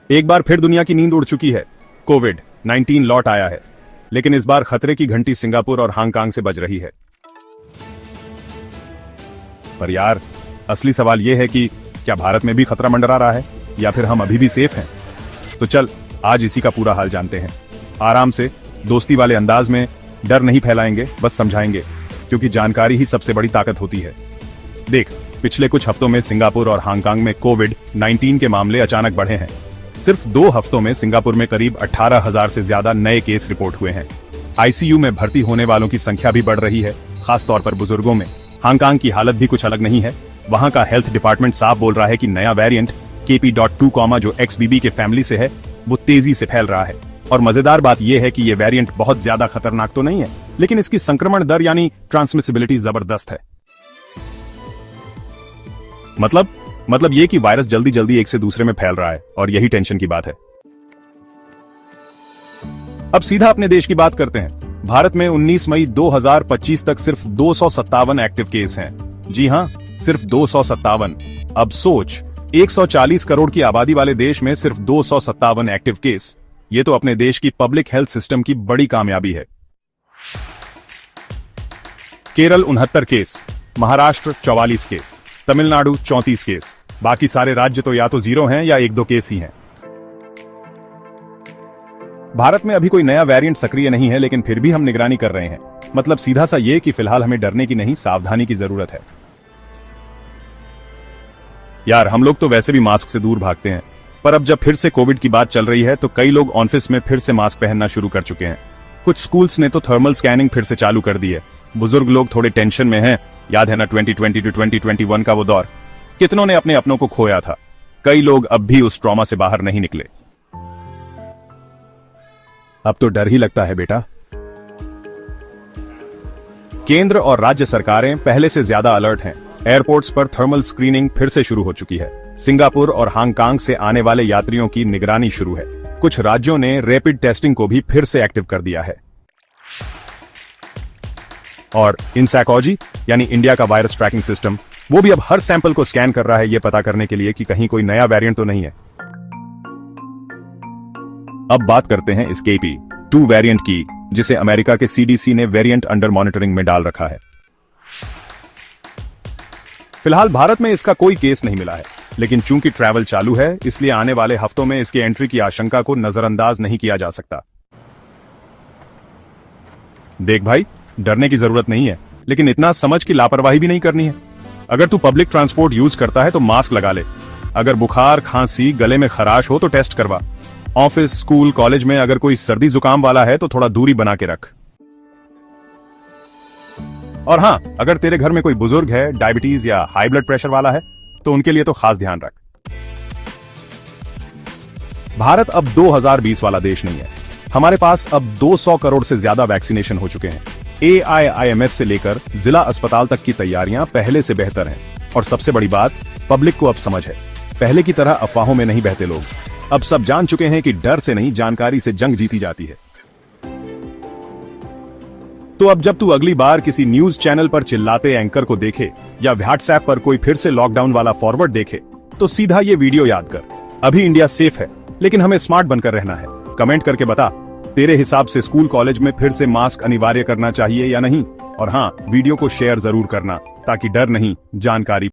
एक बार फिर दुनिया की नींद उड़ चुकी है। कोविड-19 लौट आया है, लेकिन इस बार खतरे की घंटी सिंगापुर और हांगकांग से बज रही है। पर यार, असली सवाल यह है कि क्या भारत में भी खतरा मंडरा रहा है या फिर हम अभी भी सेफ हैं? तो चल आज इसी का पूरा हाल जानते हैं। आराम से, दोस्ती वाले अंदाज में, डर नहीं फैलाएंगे, बस समझाएंगे, क्योंकि जानकारी ही सबसे बड़ी ताकत होती है। देख, पिछले कुछ हफ्तों में सिंगापुर और हांगकांग में कोविड-19 के मामले अचानक बढ़े हैं। सिर्फ 2 हफ्तों में सिंगापुर में करीब 18,000 से ज्यादा नए केस रिपोर्ट हुए हैं। आईसीयू में भर्ती होने वालों की संख्या भी बढ़ रही है, खासतौर पर बुजुर्गों में। हांगकांग की हालत भी कुछ अलग नहीं है। वहां का हेल्थ डिपार्टमेंट साफ बोल रहा है कि नया वेरिएंट KP.2, जो XBB के फैमिली से है, वो तेजी से फैल रहा है। और मजेदार बात यह है कि ये वेरिएंट बहुत ज्यादा खतरनाक तो नहीं है, लेकिन इसकी संक्रमण दर यानी ट्रांसमिसिबिलिटी जबरदस्त है। मतलब ये कि वायरस जल्दी जल्दी एक से दूसरे में फैल रहा है, और यही टेंशन की बात है। अब सीधा अपने देश की बात करते हैं। भारत में 19 मई 2025 तक सिर्फ 257 एक्टिव केस हैं। जी हां, सिर्फ 257। अब सोच, 140 करोड़ की आबादी वाले देश में सिर्फ 257 एक्टिव केस। ये तो अपने देश की पब्लिक हेल्थ सिस्टम की बड़ी कामयाबी है। Kerala 69 case, Maharashtra 44 case, Tamil Nadu 34 case. बाकी सारे राज्य तो या तो 0 हैं या 1-2 केस ही हैं। भारत में अभी कोई नया वेरिएंट सक्रिय नहीं है, लेकिन फिर भी हम निगरानी कर रहे हैं। मतलब सीधा सा ये कि फिलहाल हमें डरने की नहीं, सावधानी की जरूरत है। यार, हम लोग तो वैसे भी मास्क से दूर भागते हैं, पर अब जब फिर से कोविड की बात चल रही है तो कई लोग ऑफिस में फिर से मास्क पहनना शुरू कर चुके हैं। कुछ स्कूल्स ने तो थर्मल स्कैनिंग फिर से चालू कर दी है। बुजुर्ग लोग थोड़े टेंशन में हैं। याद है ना 2020 to 2021 का वो दौर? कितनों ने अपने अपनों को खोया था। कई लोग अब भी उस ट्रॉमा से बाहर नहीं निकले। अब तो डर ही लगता है बेटा। केंद्र और राज्य सरकारें पहले से ज्यादा अलर्ट हैं। एयरपोर्ट्स पर थर्मल स्क्रीनिंग फिर से शुरू हो चुकी है। सिंगापुर और हांगकांग से आने वाले यात्रियों की निगरानी शुरू है। कुछ राज्यों ने रैपिड टेस्टिंग को भी फिर से एक्टिव कर दिया है। और इनसैकोजी यानी इंडिया का वायरस ट्रैकिंग सिस्टम, वो भी अब हर सैंपल को स्कैन कर रहा है, ये पता करने के लिए कि कहीं कोई नया वेरिएंट तो नहीं है। अब बात करते हैं इस KP.2 वेरिएंट की, जिसे अमेरिका के CDC ने वेरिएंट अंडर मॉनिटरिंग में डाल रखा है। फिलहाल भारत में इसका कोई केस नहीं मिला है, लेकिन चूंकि ट्रैवल चालू है, इसलिए आने वाले हफ्तों में इसके एंट्री की आशंका को नजरअंदाज नहीं किया जा सकता। देख भाई, डरने की जरूरत नहीं है, लेकिन इतना समझ कि लापरवाही भी नहीं करनी है। अगर तू पब्लिक ट्रांसपोर्ट यूज करता है तो मास्क लगा ले। अगर बुखार, खांसी, गले में खराश हो तो टेस्ट करवा। ऑफिस, स्कूल, कॉलेज में अगर कोई सर्दी जुकाम वाला है तो थोड़ा दूरी बना के रख। और हां, अगर तेरे घर में कोई बुजुर्ग है, डायबिटीज या हाई ब्लड प्रेशर वाला है, तो उनके लिए तो खास ध्यान रख। भारत अब 2020 वाला देश नहीं है। हमारे पास अब 200 करोड़ से ज्यादा वैक्सीनेशन हो चुके हैं। AIIMS से लेकर जिला अस्पताल तक की तैयारियां पहले से बेहतर हैं। और सबसे बड़ी बात, पब्लिक को अब समझ है। पहले की तरह अफवाहों में नहीं बहते लोग। अब सब जान चुके हैं कि डर से नहीं, जानकारी से जंग जीती जाती है। तो अब जब तू अगली बार किसी न्यूज चैनल पर चिल्लाते एंकर को देखे या व्हाट्सएप पर कोई फिर से लॉकडाउन वाला फॉरवर्ड देखे, तो सीधा ये वीडियो याद कर। अभी इंडिया सेफ है, लेकिन हमें स्मार्ट बनकर रहना है। कमेंट करके बता, तेरे हिसाब से स्कूल कॉलेज में फिर से मास्क अनिवार्य करना चाहिए या नहीं? और हाँ, वीडियो को शेयर जरूर करना, ताकि डर नहीं, जानकारी